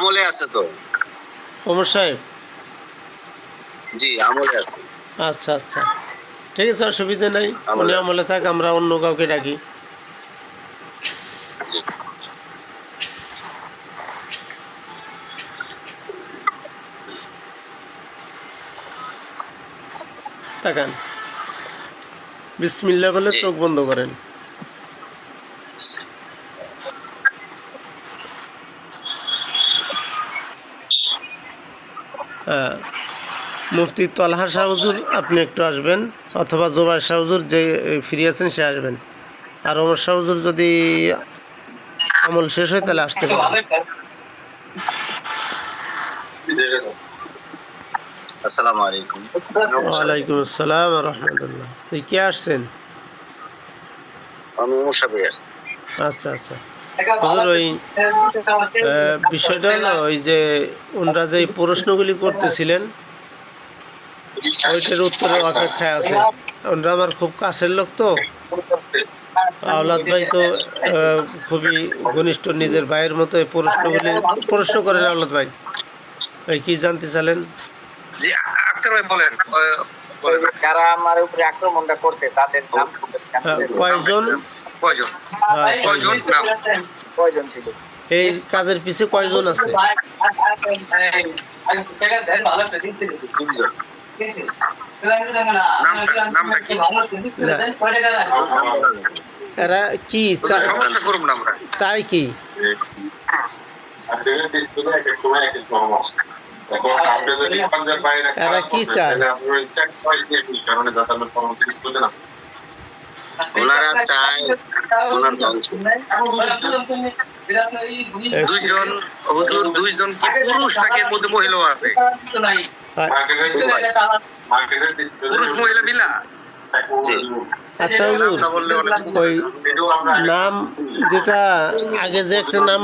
আমলে আছে তো ওমর সাহেব? জি আমলে আছে। আচ্ছা আচ্ছা, ঠিক আছে, অসুবিধা নেই। আমলে উনি আছে। আমলে থাক, আমরা অন্য কাউকে ডাকি। জি। তাকান, বিসমিল্লাহ বলে জি। চোখ বন্ধ করেন। হ্যাঁ, মুফতি তলহা শাহ হুজুর আপনি একটু আসবেন, অথবা জোবাই শাহ হুজুর যে ফিরে আছেন সে আসবেন। আর ওমর শাহ হুজুর যদি আমল শেষ হয় তাহলে আসতে পারেন। আসসালামু আলাইকুম। ওয়ালাইকুম আসসালাম রহমতুল্লাহ। এই কে আসছেন? আমি মুসাফে আসছি। আচ্ছা আচ্ছা হুজুর, ওই বিষয়টা হলো ওই যে ওনারা যে প্রশ্নগুলি করতেছিলেন ওইটার উত্তরের অপেক্ষায় আছে। ওনারা আমার খুব কাছের লোক তো, আওলাদ ভাই তো খুবই ঘনিষ্ঠ, নিজের ভাইয়ের মতো। এই প্রশ্ন করেন আওলাদ ভাই। ওই কি জানতে চাইলেন? জি আক্তার ভাই বলেন। যারা আমার উপরে আক্রমণটা করছে তাদের নাম কয়জন? কয়জন? হ্যাঁ, কয়জন নাম? কয়জন ছিল? এই কাজের পিছে কয়জন আছে? দুইজন। নামটা কি? এরা কি চায়? সমস্যা করব না আমরা। চায় কি? এরা কি চায়? ওনারা চায় ওনার ধ্বংস। দুইজন হুজুর, দুইজন কি পুরুষ থাকে, মধ্যে মহিলাও আছে? পুরুষ মহিলা মিলা? জি। আচ্ছা হুজুর, নামটা বললে অনেক ওই নাম যেটা আগে যে একটা নাম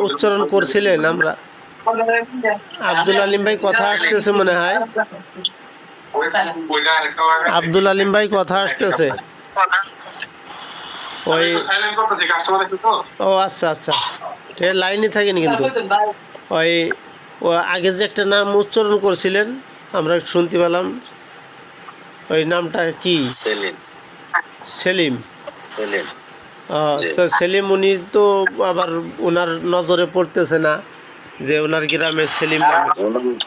উচ্চারণ করছিলেন আমরা, আব্দুল আলিম ভাই কথা আসতেছে মনে হয়। আব্দুল আলিম ভাই কথা আসতেছে। ওই ও আচ্ছা আচ্ছা, ঠিক লাইনে থাকেনি কিন্তু। ওই ও আগে যে একটা নাম উচ্চারণ করছিলেন আমরা শুনতে পেলাম, ওই নামটা কি? সেলিম। সেলিম। সেলিম। আচ্ছা, সেলিম উনি তো আবার ওনার নজরে পড়তেছে না যে ওনার গ্রামের সেলিম নামে।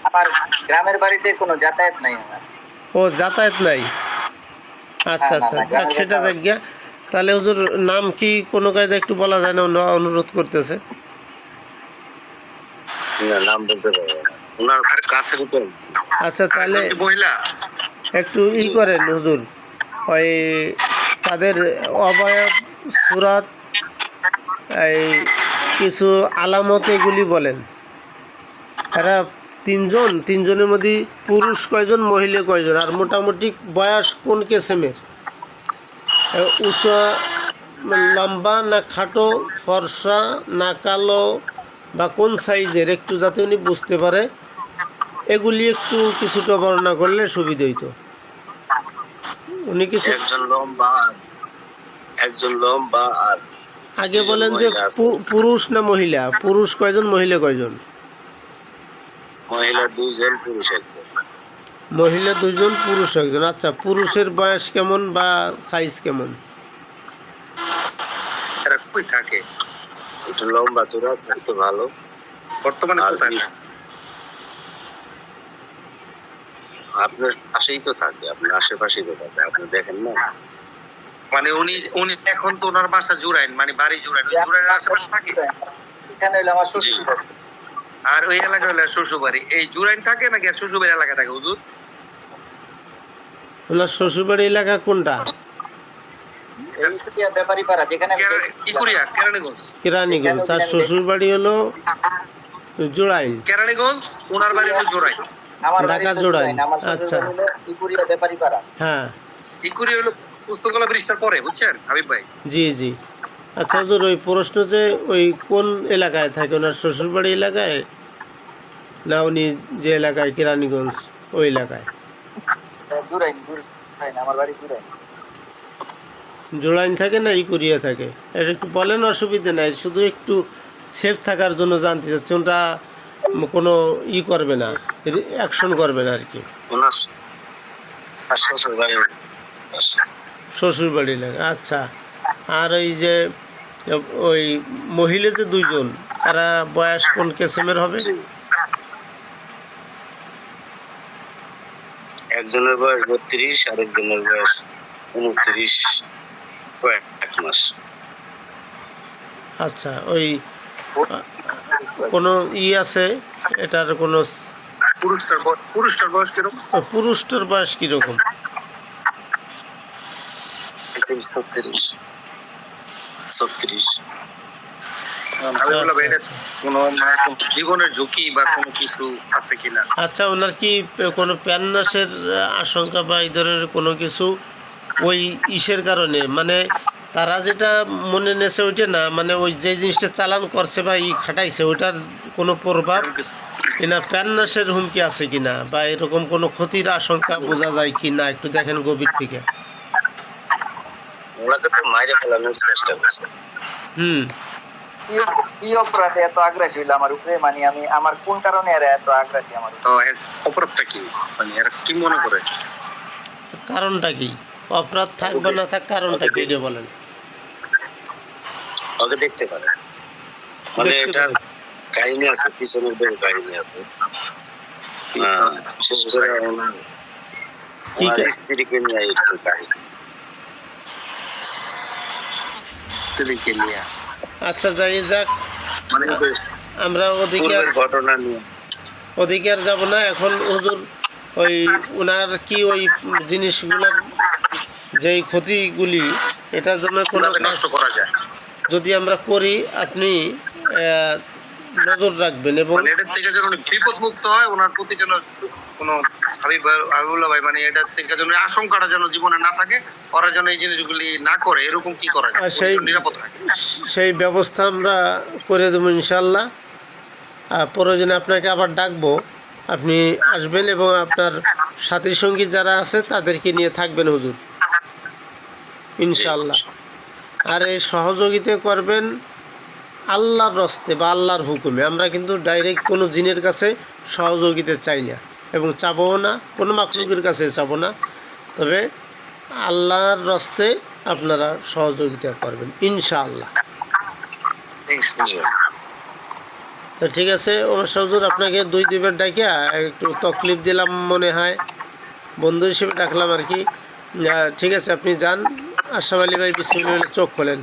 আমার গ্রামের বাড়িতে কোনো যাতায়াত নাই আমার। ও যাতায়াত নাই? আচ্ছা না, আচ্ছা, না, যাক গ্রামে সেটা যাতায়াত। যাক গিয়া। তাহলে হুজুর নাম কি কোনো কায়দা একটু বলা যায় না? অনুরোধ করতেছে। না, নাম বলতে পারবো না। ওনার কাছের উপর। আচ্ছা তাহলে মহিলা একটু করেন হুজুর, ওই তাদের অবয়ব, সুরাত, এই কিছু আলামত এগুলি বলেন। এরা তিনজনের মধ্যে পুরুষ কয়জন, মহিলা কয়জন, আর মোটামুটি বয়স কোন কেসেমের? উঁচা, লম্বা না খাটো, ফর্সা না কালো, বা কোন সাইজের, একটু যাতে উনি বুঝতে পারে। এগুলি একটু কিছুটা বর্ণনা করলে সুবিধা হইতো। উনি কিছু একজন লম্বা আর আগে বলেন যে পুরুষ না মহিলা, পুরুষ কয়জন, মহিলা কয়জন? মহিলা দুইজন, পুরুষ একজন। মহিলা দুজন, পুরুষ একজন। আচ্ছা, পুরুষের বয়স কেমন বা সাইজ কেমন? এরা কই থাকে? একটু লম্বা চূড়া, স্বাস্থ্য ভালো। বর্তমানে কোথায়? আপনার পাশেই তো থাকে, আপনার আশেপাশেই তো থাকে, আপনি দেখেন না? মানে উনি এখন তো ওনার বাসা জুরাইন, মানে বাড়ি জুরাইন। জুরাইনের আশেপাশে থাকে। এখানে হইলো আমার শ্বশুর বাড়ি। আর ওই এলাকা হলো শ্বশুর বাড়ি। এই জুরাইন থাকে নাকি শ্বশুর বাড়ি এলাকা থাকে হুজুর? ওনার শ্বশুরবাড়ি এলাকা কোনটা? ব্যাপারী পাড়া, যেখানে কেরানীগঞ্জ। আর শ্বশুরবাড়ি হলো জোড়াইন। কেরানীগঞ্জ, ওনার বাড়ি হলো জোড়াইন। ঢাকা জোড়াইন। আচ্ছা, ব্যাপারী পাড়া। হ্যাঁ, ইকুরি হলো পুস্তকলা ব্রিজটার পরে, বুঝছেন হাবিব ভাই? জি জি। আচ্ছা হুজুর, ওই প্রশ্ন যে ওই কোন এলাকায় থাকে, ওনার শ্বশুরবাড়ি এলাকায় না উনি যে এলাকায় কেরানীগঞ্জ ওই এলাকায়? আমার বাড়ি জোড়াইন থাকে না ইকুরিয়া থাকে? এটা একটু বলেন, অসুবিধা নাই, শুধু একটু সেফ থাকার জন্য জানতে চাচ্ছি। ওটা কোনো করবে না, অ্যাকশন করবে না আর কি। ওনার শ্বশুর বাড়ি শ্বশুর বাড়ি লাগে, আচ্ছা। আর ওই যে ওই মহিলা যে দুইজন, তারা বয়স কোন কিসিমের হবে? একজনের বয়স 32, আরেকজনের বয়স 29 কয়েক মাস। আচ্ছা, ওই কোনো আছে এটার কোনো? পুরুষটার বয়স কিরকম? পুরুষটার বয়স কীরকম? 36 কোনো জীবনের ঝুঁকি বা কোনো কিছু আছে কিনা? আচ্ছা, ওনার কি কোনো প্যান্নাসের আশঙ্কা বা এই ধরনের কোনো কিছু ওই কারণে, মানে তারা যেটা মনে নেছে ওইটা না, মানে ওই যে জিনিসটা চালান করছে বা খাটাইছে ওইটার কোনো প্রভাব এনার প্যান্নাসের হুমকি আছে কিনা, বা এরকম কোনো ক্ষতির আশঙ্কা বোঝা যায় কি না, একটু দেখেন গভীর থেকে। ওনাকে তো মাইরে ফেলানোর চেষ্টা করছে। কি অপরাধে এত আগ্রাসী হইলো আমার উপরে? মানে আমি আমার কোন কারণে এরা এত আগ্রাসী আমার উপরে? তো এর অপরাধটা কি, মানে এরা কি মনে করে? কারণটা কি? অপরাধ থাকবে না থাক, কারণটা কি এটা বলেন। ওকে দেখতে পারে, মানে এটা কাহিনী আছে, পিছনের বড় কাহিনী আছে। বিশেষ করে ওনার স্ত্রীকে নিয়ে একটু কাহিনী, স্ত্রীকে নিয়ে। আচ্ছা, যাই যাক, মানে আমরা ঘটনা নিয়ে ওদিকে আর যাব না এখন। হুজুর, ওই ওনার কি ওই জিনিসগুলোর যেই ক্ষতিগুলি, এটার জন্য কোনো নষ্ট করা যায় যদি আমরা করি, আপনি নজর রাখবেন এবং এটার থেকে যেন বিপদ মুক্ত হয়, ওনার প্রতি যেন কোনো হাবিবুল্লাহ ভাই, মানে এটার থেকে যেন আশঙ্কাটা যেন জীবনে না থাকে, ওরা যেন এই জিনিসগুলি না করে, এরকম কি করা যায় নিরাপদ থাকে, সেই ব্যবস্থা আমরা করে দেবো ইনশাল্লাহ। প্রয়োজনে আপনাকে আবার ডাকবো, আপনি আসবেন এবং আপনার সাথী সঙ্গী যারা আছে তাদেরকে নিয়ে থাকবেন হুজুর, ইনশাল্লাহ। আর এই সহযোগিতা করবেন আল্লাহর রস্তে বা আল্লাহর হুকুমে। আমরা কিন্তু ডাইরেক্ট কোনো জিনের কাছে সহযোগিতা চাই না এবং চাবও না, কোনো মাখলুকের কাছে চাবো না, তবে আল্লাহর রস্তে আপনারা সহযোগিতা করবেন ইনশাআল্লাহ। তো ঠিক আছে ওমর শাহ হুজুর, আপনাকে দুইবার ডাকিয়া একটু তকলিফ দিলাম মনে হয়, বন্ধু হিসেবে ডাকলাম আর কি। ঠিক আছে, আপনি যান। আশরাফ আলী ভাই বিসমিল্লাহ চোখ খোলেন।